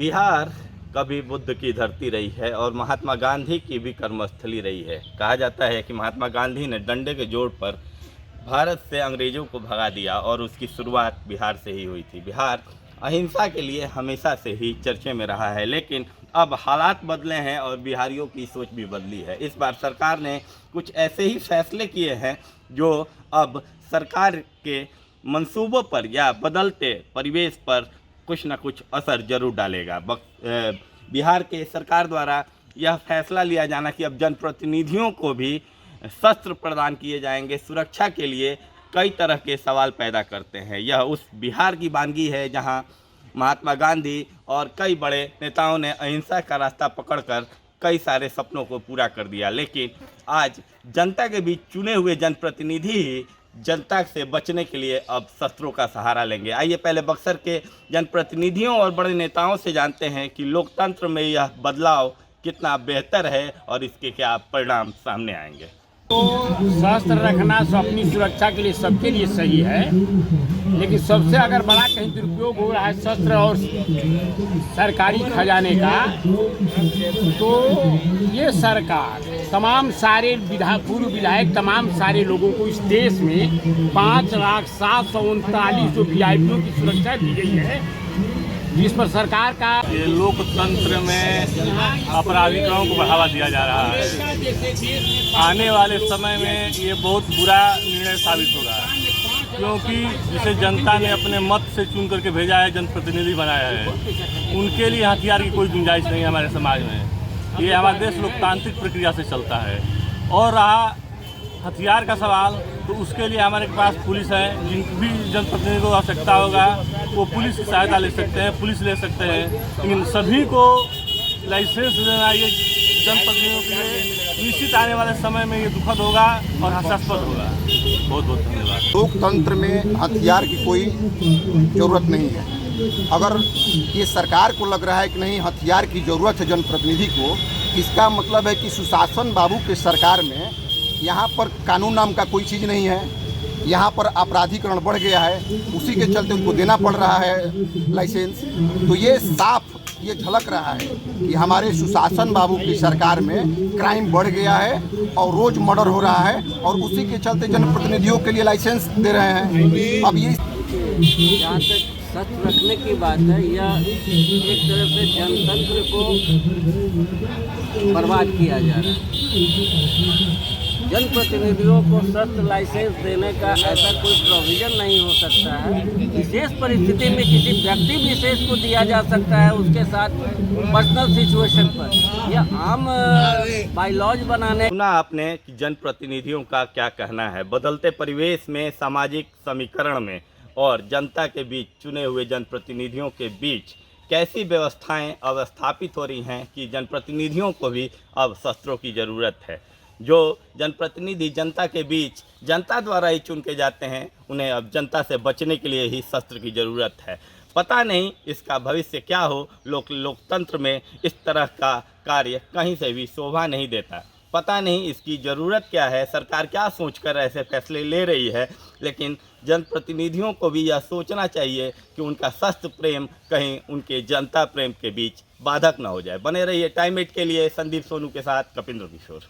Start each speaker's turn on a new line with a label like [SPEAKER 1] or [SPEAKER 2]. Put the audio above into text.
[SPEAKER 1] बिहार कभी बुद्ध की धरती रही है और महात्मा गांधी की भी कर्मस्थली रही है। कहा जाता है कि महात्मा गांधी ने डंडे के जोर पर भारत से अंग्रेज़ों को भगा दिया और उसकी शुरुआत बिहार से ही हुई थी। बिहार अहिंसा के लिए हमेशा से ही चर्चे में रहा है, लेकिन अब हालात बदले हैं और बिहारियों की सोच भी बदली है। इस बार सरकार ने कुछ ऐसे ही फैसले किए हैं जो अब सरकार के मंसूबों पर या बदलते परिवेश पर कुछ न कुछ असर जरूर डालेगा। बिहार के सरकार द्वारा यह फैसला लिया जाना कि अब जनप्रतिनिधियों को भी शस्त्र प्रदान किए जाएंगे, सुरक्षा के लिए कई तरह के सवाल पैदा करते हैं। यह उस बिहार की वानगी है जहां महात्मा गांधी और कई बड़े नेताओं ने अहिंसा का रास्ता पकड़कर कई सारे सपनों को पूरा कर दिया, लेकिन आज जनता के बीच चुने हुए जनप्रतिनिधि ही जनता से बचने के लिए अब शस्त्रों का सहारा लेंगे। आइए पहले बक्सर के जनप्रतिनिधियों और बड़े नेताओं से जानते हैं कि लोकतंत्र में यह बदलाव कितना बेहतर है और इसके क्या परिणाम सामने आएंगे।
[SPEAKER 2] तो शस्त्र रखना अपनी सुरक्षा के लिए सबके लिए सही है, लेकिन सबसे अगर बड़ा कहीं दुरुपयोग हो रहा है शस्त्र और सरकारी खजाने का, तो ये सरकार तमाम सारे पूर्व विधायक तमाम सारे लोगों को इस देश में 5,739 जो वीआईपीओ की सुरक्षा दी गई है, जिस पर सरकार का
[SPEAKER 3] ये लोकतंत्र में अपराधीकरण को बढ़ावा दिया जा रहा है। आने वाले समय में ये बहुत बुरा निर्णय साबित होगा, क्योंकि जिसे जनता ने अपने मत से चुन करके भेजा है, जनप्रतिनिधि बनाया है, उनके लिए हथियार की कोई गुंजाइश नहीं है हमारे समाज में। ये हमारा देश लोकतांत्रिक प्रक्रिया से चलता है। और रहा हथियार का सवाल, तो उसके लिए हमारे पास पुलिस है। जिन भी जनप्रतिनिधि को आवश्यकता होगा वो पुलिस की सहायता ले सकते हैं, पुलिस ले सकते हैं, लेकिन सभी को लाइसेंस देना ये जनप्रतिनिधियों के लिए निश्चित आने वाले समय में ये दुखद होगा और हास्यास्पद होगा। बहुत बहुत धन्यवाद।
[SPEAKER 4] लोकतंत्र में हथियार की कोई ज़रूरत नहीं है। अगर ये सरकार को लग रहा है कि नहीं हथियार की ज़रूरत है जनप्रतिनिधि को, इसका मतलब है कि सुशासन बाबू के सरकार में यहाँ पर कानून नाम का कोई चीज़ नहीं है। यहाँ पर अपराधीकरण बढ़ गया है, उसी के चलते उनको देना पड़ रहा है लाइसेंस। तो ये साफ ये झलक रहा है कि हमारे सुशासन बाबू की सरकार में क्राइम बढ़ गया है और रोज़ मर्डर हो रहा है, और उसी के चलते जनप्रतिनिधियों के लिए लाइसेंस दे रहे हैं। अब ये
[SPEAKER 5] जहाँ तक शस्त्र रखने की बात है, यह एक तरह से जनतंत्र को बर्बाद किया जा रहा है। जनप्रतिनिधियों को शस्त्र लाइसेंस देने का ऐसा कोई प्रोविज़न नहीं हो सकता है। विशेष परिस्थिति में किसी व्यक्ति विशेष को दिया जा सकता है, उसके साथ पर्सनल सिचुएशन पर, यह आम बायलॉज बनाने।
[SPEAKER 1] सुना आपने कि जनप्रतिनिधियों का क्या कहना है। बदलते परिवेश में, सामाजिक समीकरण में और जनता के बीच चुने हुए जनप्रतिनिधियों के बीच कैसी व्यवस्थाएं अब स्थापित हो रही हैं कि जनप्रतिनिधियों को भी अब शस्त्रों की ज़रूरत है। जो जनप्रतिनिधि जनता के बीच जनता द्वारा ही चुन के जाते हैं, उन्हें अब जनता से बचने के लिए ही शस्त्र की ज़रूरत है। पता नहीं इसका भविष्य क्या हो। लोकतंत्र में इस तरह का कार्य कहीं से भी शोभा नहीं देता। पता नहीं इसकी ज़रूरत क्या है, सरकार क्या सोचकर ऐसे फैसले ले रही है, लेकिन जनप्रतिनिधियों को भी यह सोचना चाहिए कि उनका शस्त्र प्रेम कहीं उनके जनता प्रेम के बीच बाधक न हो जाए। बने रहिए टाइम 8 के लिए। संदीप सोनू के साथ कपिंद्र किशोर।